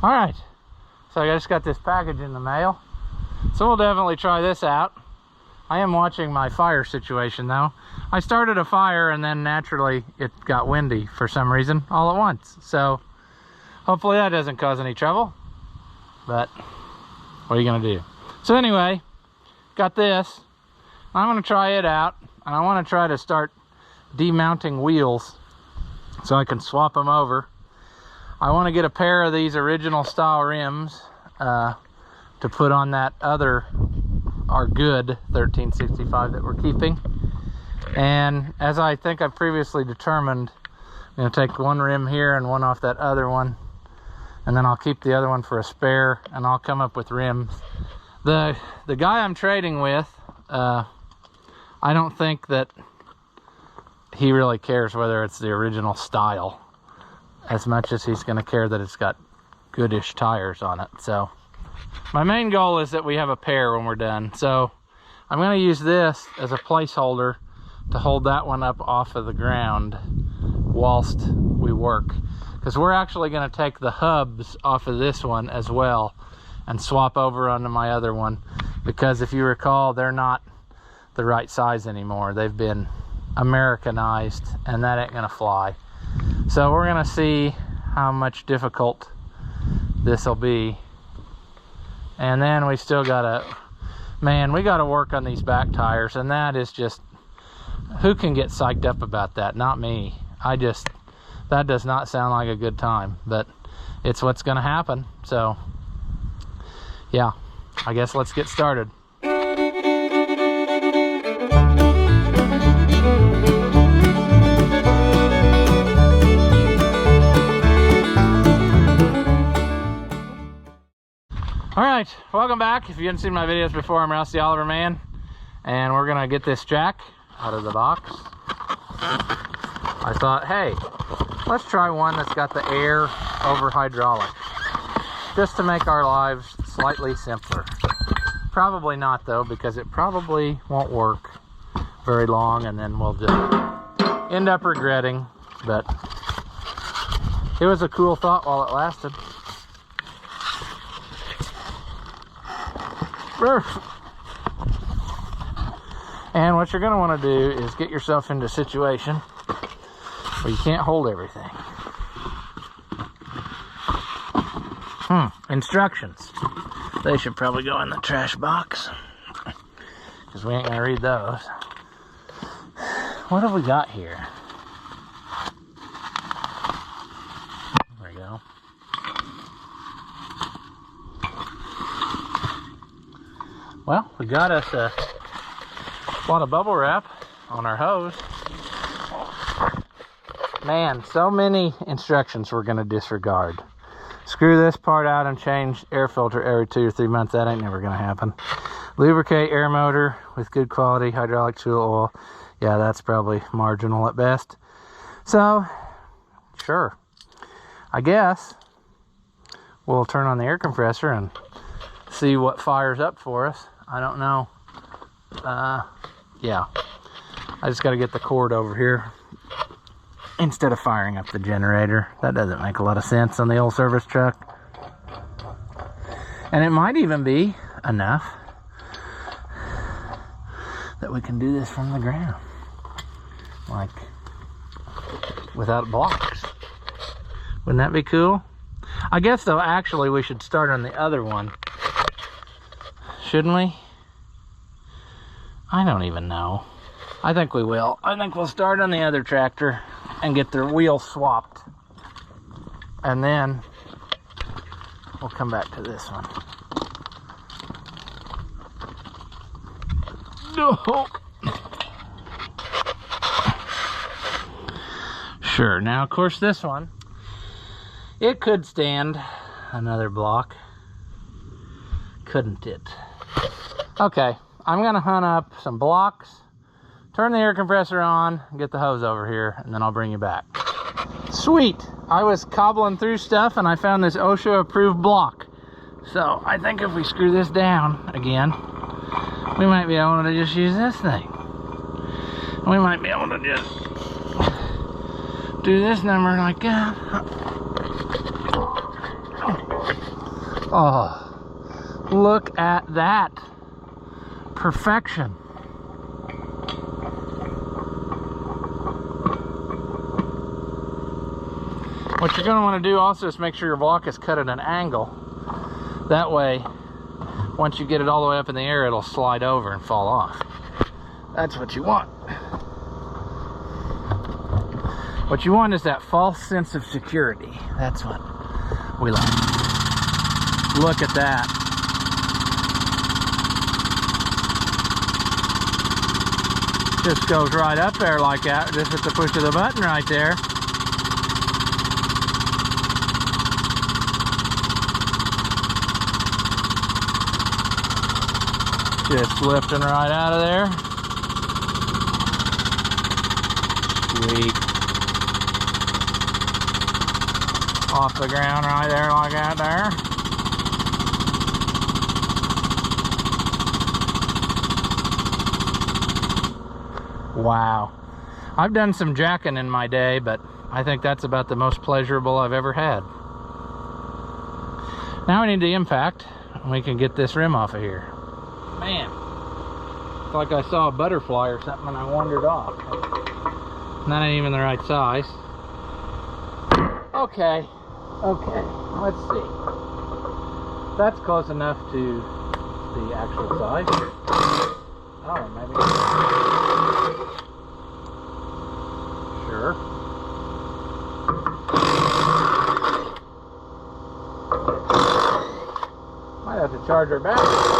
All right, so I just got this package in the mail, so we'll definitely try this out. I am watching my fire situation though. I started a fire and then naturally it got windy for some reason all at once, so hopefully that doesn't cause any trouble, but what are you gonna do? So anyway, got this. I'm gonna try it out, and I want to try to start demounting wheels so I can swap them over. I want to get a pair of these original style rims to put on that other, our good 1365 that we're keeping. And as I think I've previously determined, I'm going to take one rim here and one off that other one, and then I'll keep the other one for a spare, and I'll come up with rims. The guy I'm trading with, I don't think that he really cares whether it's the original style as much as he's going to care that it's got goodish tires on it. So my main goal is that we have a pair when we're done. So I'm going to use this as a placeholder to hold that one up off of the ground whilst we work, because we're actually going to take the hubs off of this one as well and swap over onto my other one, because if you recall, they're not the right size anymore. They've been Americanized, and that ain't gonna fly. So we're gonna see how much difficult this will be. And then we still gotta, man, we gotta work on these back tires, and that is just, who can get psyched up about that? Not me. That does not sound like a good time, but it's what's gonna happen. So yeah, I guess let's get started. All right, welcome back. If you haven't seen my videos before, I'm Rouse the Oliver Man, and we're gonna get this jack out of the box. I thought, hey, let's try one that's got the air over hydraulic, just to make our lives slightly simpler. Probably not though, because it probably won't work very long, and then we'll just end up regretting, but it was a cool thought while it lasted. And what you're going to want to do is get yourself into a situation where you can't hold everything. Instructions. They should probably go in the trash box, because we ain't going to read those. What have we got here? There we go. Well, we got us a lot of bubble wrap on our hose. Man, so many instructions we're going to disregard. Screw this part out and change air filter every 2 or 3 months. That ain't never going to happen. Lubricate air motor with good quality hydraulic fuel oil. Yeah, that's probably marginal at best. So, sure. I guess we'll turn on the air compressor and see what fires up for us. I don't know. Yeah, I just got to get the cord over here instead of firing up the generator. That doesn't make a lot of sense on the old service truck. And it might even be enough that we can do this from the ground, like without blocks. Wouldn't that be cool? I guess though, actually we should start on the other one. Shouldn't we? I don't even know. I think we will. I think we'll start on the other tractor and get the wheel swapped. And then we'll come back to this one. No. Sure. Now, of course, this one, it could stand another block. Couldn't it? Okay, I'm gonna hunt up some blocks, turn the air compressor on, get the hose over here, and then I'll bring you back. Sweet! I was cobbling through stuff and I found this OSHA approved block. So I think if we screw this down again, we might be able to just use this thing. We might be able to just do this number like that. Oh, look at that. Perfection. What you're going to want to do also is make sure your block is cut at an angle. That way, once you get it all the way up in the air, it'll slide over and fall off. That's what you want. What you want is that false sense of security. That's what we like. Look at that. Just goes right up there like that, just at the push of the button right there. Just lifting right out of there. Sweet. Off the ground right there like that there. Wow. I've done some jacking in my day, but I think that's about the most pleasurable I've ever had. Now we need the impact, and we can get this rim off of here. Man, it's like I saw a butterfly or something and I wandered off. That ain't even the right size. Okay, let's see. That's close enough to the actual size. Oh, maybe. Sure. Might have to charge her battery.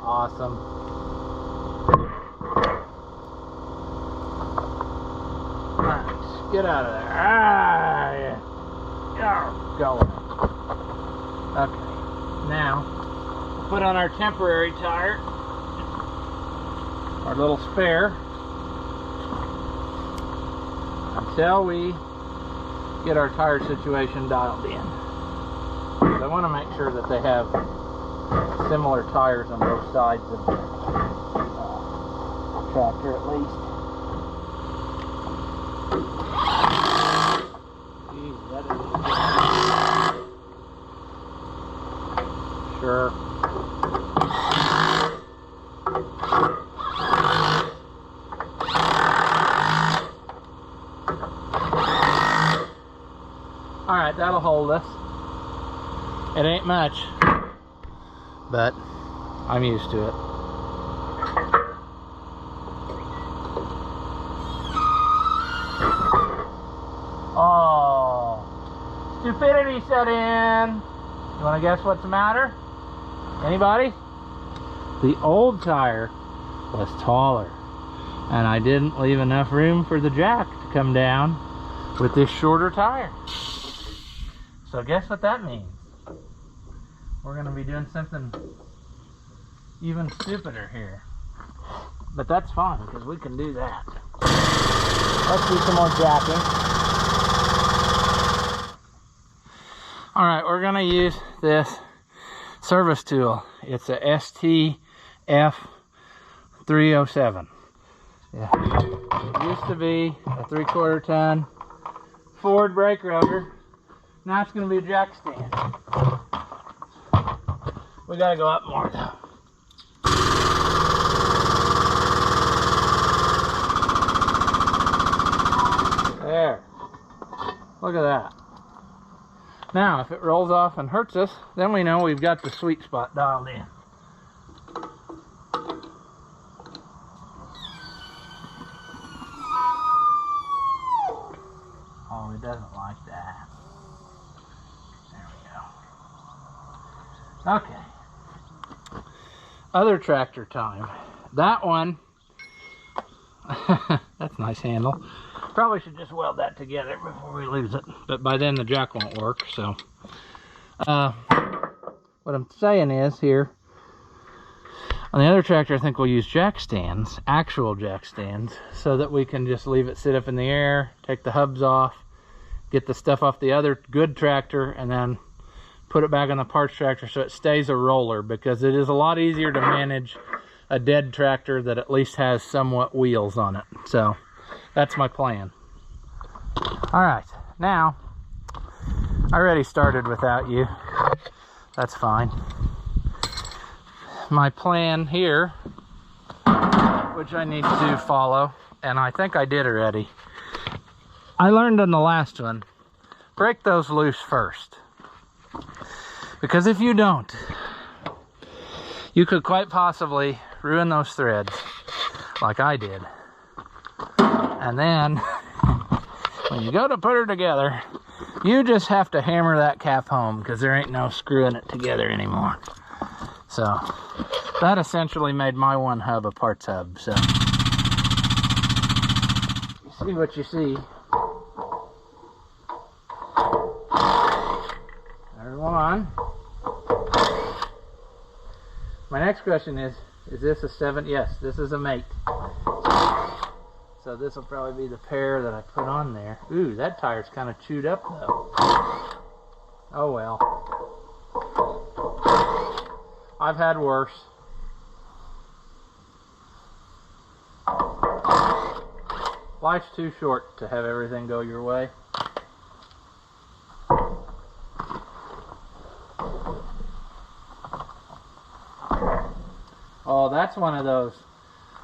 Awesome. Alright, get out of there. Ah, yeah. Going. Okay, now we'll put on our temporary tire, our little spare, until we get our tire situation dialed in. So I want to make sure that they have similar tires on both sides of the tractor at least. Jeez, that is sure. Alright, that'll hold us. It ain't much, but I'm used to it. Oh, stupidity set in. You want to guess what's the matter? Anybody? The old tire was taller, and I didn't leave enough room for the jack to come down with this shorter tire. So guess what that means? We're going to be doing something even stupider here. But that's fine, because we can do that. Let's do some more jacking. Alright, we're going to use this service tool. It's a STF 307. Yeah. It used to be a 3/4 ton Ford brake rotor. Now it's going to be a jack stand. We got to go up more though. There. Look at that. Now, if it rolls off and hurts us, then we know we've got the sweet spot dialed in. Oh, it doesn't like that. There we go. Okay. Other tractor time. That one, that's a nice handle. Probably should just weld that together before we lose it, but by then the jack won't work. So what I'm saying is here on the other tractor, I think we'll use jack stands, actual jack stands, so that we can just leave it sit up in the air, take the hubs off, get the stuff off the other good tractor, and then put it back on the parts tractor so it stays a roller, because it is a lot easier to manage a dead tractor that at least has somewhat wheels on it. So that's my plan. All right, now I already started without you. That's fine. My plan here, which I need to follow, and I think I did already. I learned on the last one, break those loose first. Because if you don't, you could quite possibly ruin those threads like I did. And then when you go to put her together, you just have to hammer that cap home because there ain't no screwing it together anymore. So that essentially made my one hub a parts hub. So you see what you see. There's one. My next question is this a 7? Yes, this is a mate. So this will probably be the pair that I put on there. Ooh, that tire's kind of chewed up though. Oh well. I've had worse. Life's too short to have everything go your way. Oh, that's one of those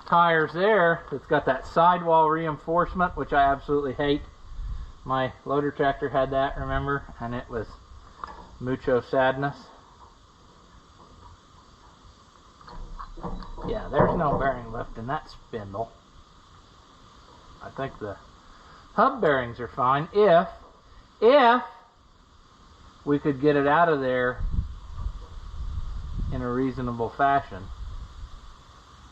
tires there that's got that sidewall reinforcement, which I absolutely hate. My loader tractor had that, remember? And it was mucho sadness. Yeah, there's no bearing left in that spindle. I think the hub bearings are fine if we could get it out of there in a reasonable fashion.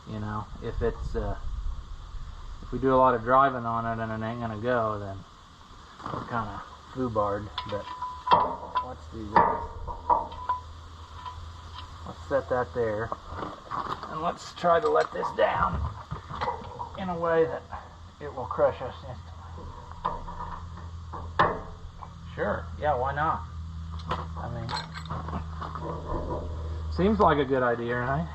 You know, if it's if we do a lot of driving on it and it ain't gonna go, then we're kind of foobarred. But let's do this. Let's set that there, and let's try to let this down in a way that it will crush us instantly. Sure, yeah, why not? I mean, seems like a good idea, right?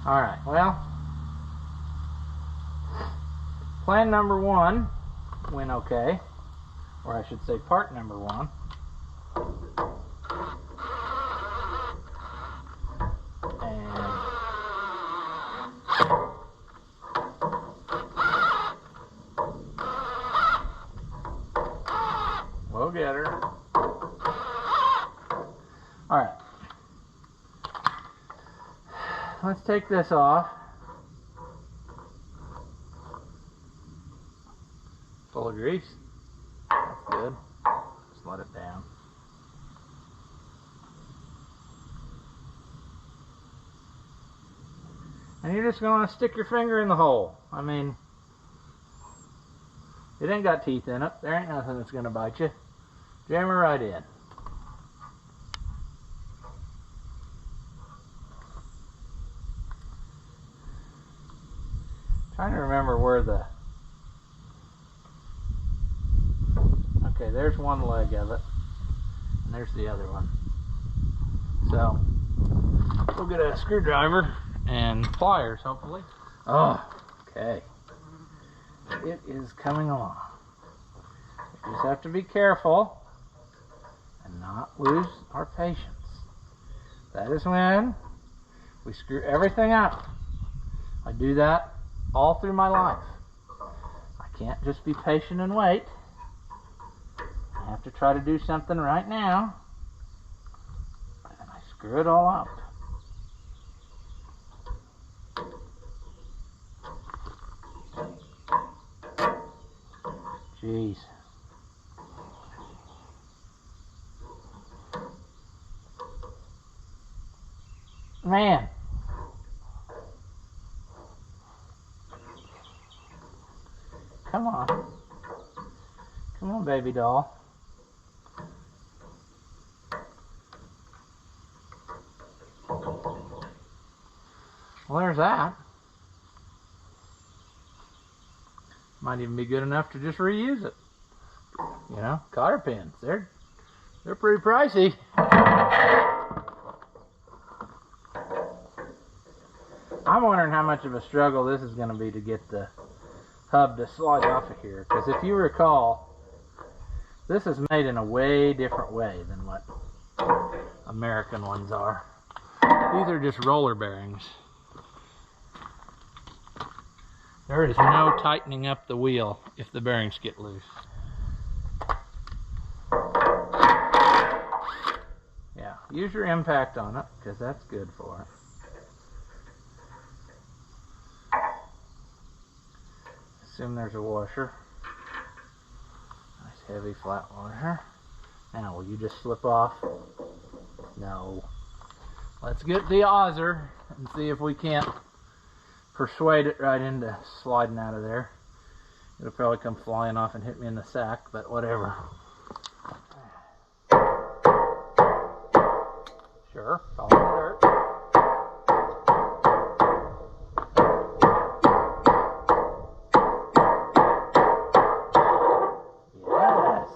Alright, well, plan number 1 went okay, or I should say part number 1. And we'll get her. Alright. Let's take this off. Full of grease. That's good. Just let it down. And you're just going to stick your finger in the hole. I mean, it ain't got teeth in it. There ain't nothing that's going to bite you. Jam her right in. Trying to remember where the... Okay, there's one leg of it. And there's the other one. So, we'll get a screwdriver and pliers, hopefully. Oh, okay. It is coming along. We just have to be careful and not lose our patience. That is when we screw everything up. I do that all through my life. I can't just be patient and wait. I have to try to do something right now, and I screw it all up. Jeez. Man. Come on. Come on, baby doll. Well, there's that. Might even be good enough to just reuse it. You know, cotter pins. They're pretty pricey. I'm wondering how much of a struggle this is going to be to get the hub to slide off of here. Because if you recall, this is made in a way different way than what American ones are. These are just roller bearings. There is no tightening up the wheel if the bearings get loose. Yeah, use your impact on it, because that's good for it. Assume there's a washer. Nice heavy flat washer. Now, will you just slip off? No. Let's get the auger and see if we can't persuade it right into sliding out of there. It'll probably come flying off and hit me in the sack, but whatever. Sure, fall in the dirt. Yes!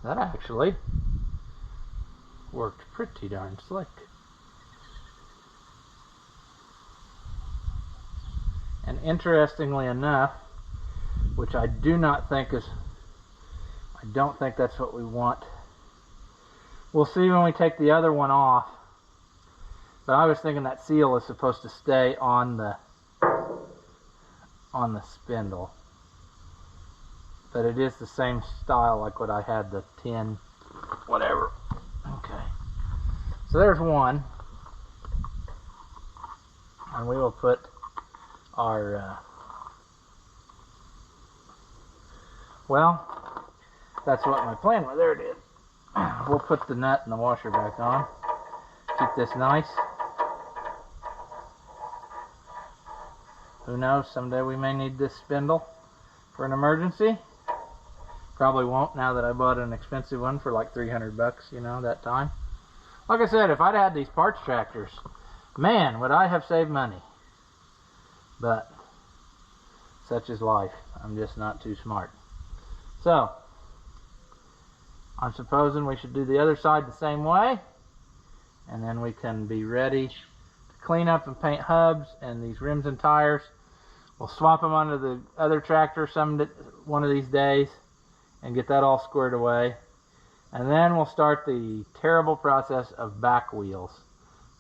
That actually worked pretty darn slick. And interestingly enough, which I do not think is, I don't think that's what we want. We'll see when we take the other one off. But I was thinking that seal is supposed to stay on the spindle. But it is the same style like what I had, the 10, whatever. Okay. So there's one. And we will put our, well, that's what my plan was. There it is. We'll put the nut and the washer back on. Keep this nice. Who knows, someday we may need this spindle for an emergency. Probably won't now that I bought an expensive one for like 300 bucks, you know, that time. Like I said, if I'd had these parts tractors, man, would I have saved money. But such is life. I'm just not too smart. So, I'm supposing we should do the other side the same way, and then we can be ready to clean up and paint hubs and these rims and tires. We'll swap them onto the other tractor one of these days and get that all squared away. And then we'll start the terrible process of back wheels,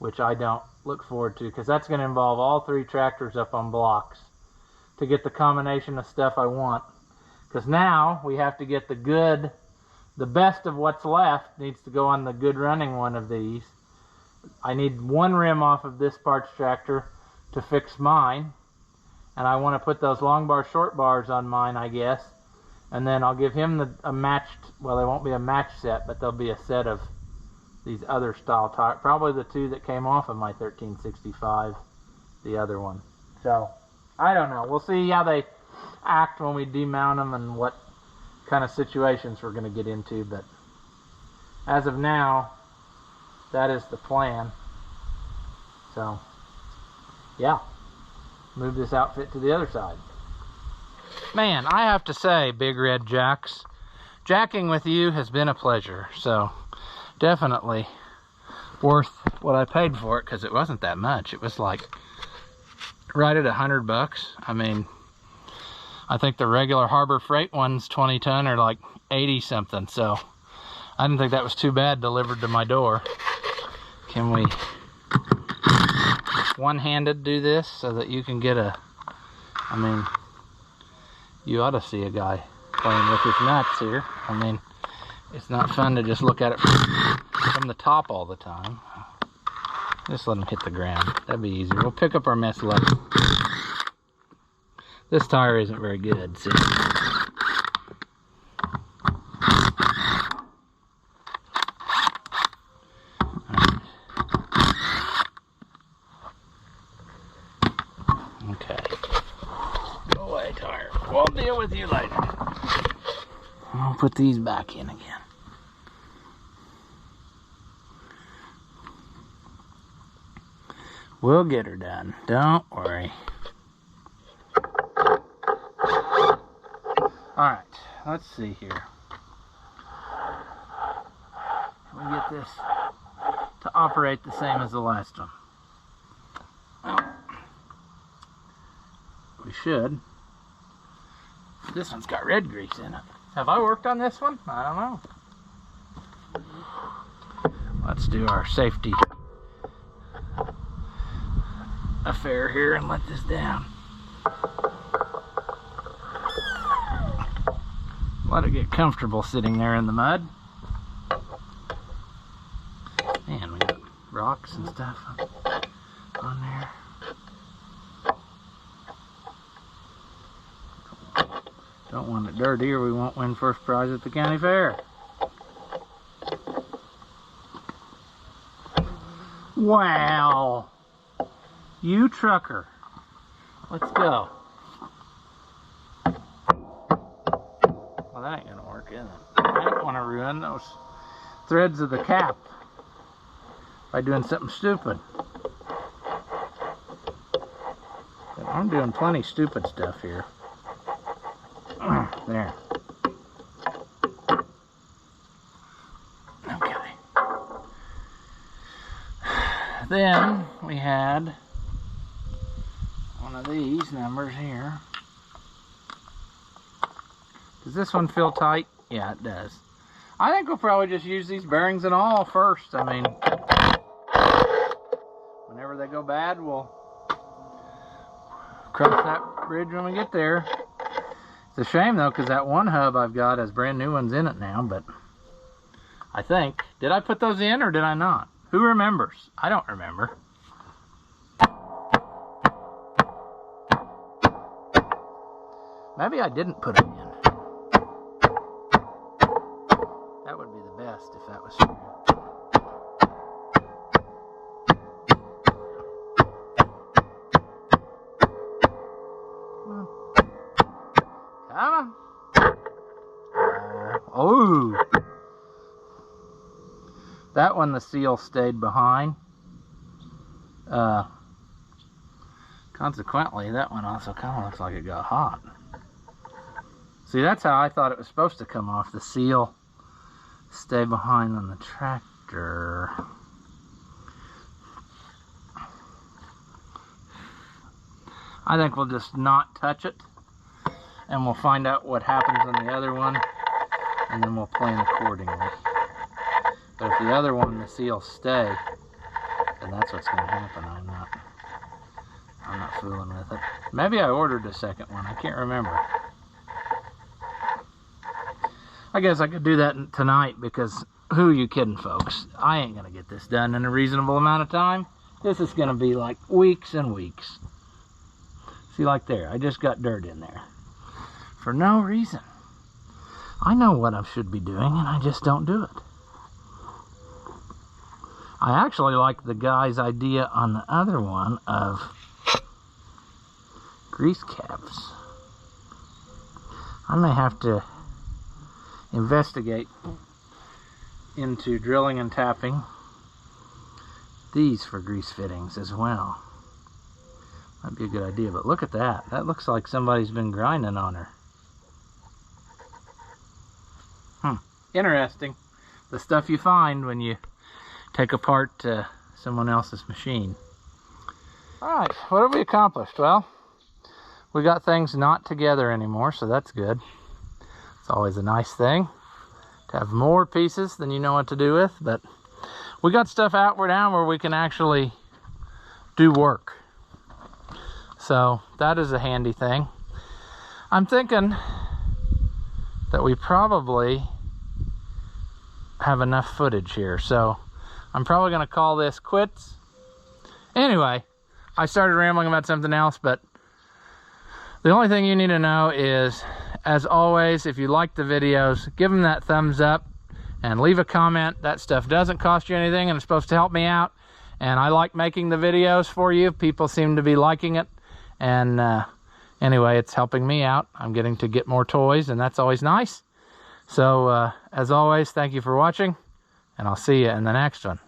which I don't look forward to, because that's going to involve all three tractors up on blocks to get the combination of stuff I want. Because now we have to get the best of what's left needs to go on the good running one of these. I need one rim off of this parts tractor to fix mine. And I want to put those long bar, short bars on mine, I guess. And then I'll give him a matched, well, they won't be a match set, but there'll be a set of these other style tires. Probably the two that came off of my 1365, the other one. So, I don't know. We'll see how they act when we demount them and what kind of situations we're going to get into, but as of now, that is the plan. So, yeah, move this outfit to the other side. Man, I have to say, Big Red Jacks, jacking with you has been a pleasure. So, definitely worth what I paid for it, because it wasn't that much. It was like right at $100. I mean, I think the regular Harbor Freight ones, 20 ton, are like 80 something. So I didn't think that was too bad delivered to my door. Can we one-handed do this so that you can get I mean, you ought to see a guy playing with his nuts here. I mean, it's not fun to just look at it from the top all the time. Just let him hit the ground. That'd be easier. We'll pick up our mess later. This tire isn't very good, see? Okay. Go away, tire. We'll deal with you later. I'll put these back in again. We'll get her done. Don't worry. Alright, let's see here. Can we get this to operate the same as the last one? Well, we should. This one's got red grease in it. Have I worked on this one? I don't know. Let's do our safety affair here and let this down. Let it get comfortable sitting there in the mud. Man, we got rocks and stuff on there. Don't want it dirty or we won't win first prize at the county fair. Wow! You trucker. Let's go. Well, that ain't gonna work, is it? I don't want to ruin those threads of the cap by doing something stupid. But I'm doing plenty stupid stuff here. There. Okay. Then we had one of these numbers here. Does this one feel tight? Yeah, it does. I think we'll probably just use these bearings and all first. I mean, whenever they go bad, we'll cross that bridge when we get there. It's a shame though, because that one hub I've got has brand new ones in it now, but I think, did I put those in or did I not? Who remembers? I don't remember. Maybe I didn't put them in. That would be the best if that was true. Come on. Oh. That one, the seal stayed behind. Consequently, that one also kind of looks like it got hot. See, that's how I thought it was supposed to come off. The seal stay behind on the tractor. I think we'll just not touch it, and we'll find out what happens on the other one, and then we'll plan accordingly. But if the other one, the seals stay, then that's what's going to happen. I'm not fooling with it. Maybe I ordered a second one. I can't remember. I guess I could do that tonight, because who are you kidding, folks? I ain't going to get this done in a reasonable amount of time. This is going to be like weeks and weeks. See, like there, I just got dirt in there for no reason. I know what I should be doing, and I just don't do it. I actually like the guy's idea on the other one of grease caps. I may have to investigate into drilling and tapping these for grease fittings as well. Might be a good idea, but look at that. That looks like somebody's been grinding on her. Interesting. The stuff you find when you take apart someone else's machine. Alright, what have we accomplished? Well, we got things not together anymore, so that's good. It's always a nice thing to have more pieces than you know what to do with, but we got stuff outward now where we can actually do work. So that is a handy thing. I'm thinking that we probably have enough footage here, so I'm probably going to call this quits. Anyway, I started rambling about something else, but the only thing you need to know is, as always, if you like the videos, give them that thumbs up and leave a comment. That stuff doesn't cost you anything, and it's supposed to help me out, and I like making the videos for you. People seem to be liking it, and anyway, it's helping me out. I'm getting to get more toys, and that's always nice. So as always, thank you for watching, and I'll see you in the next one.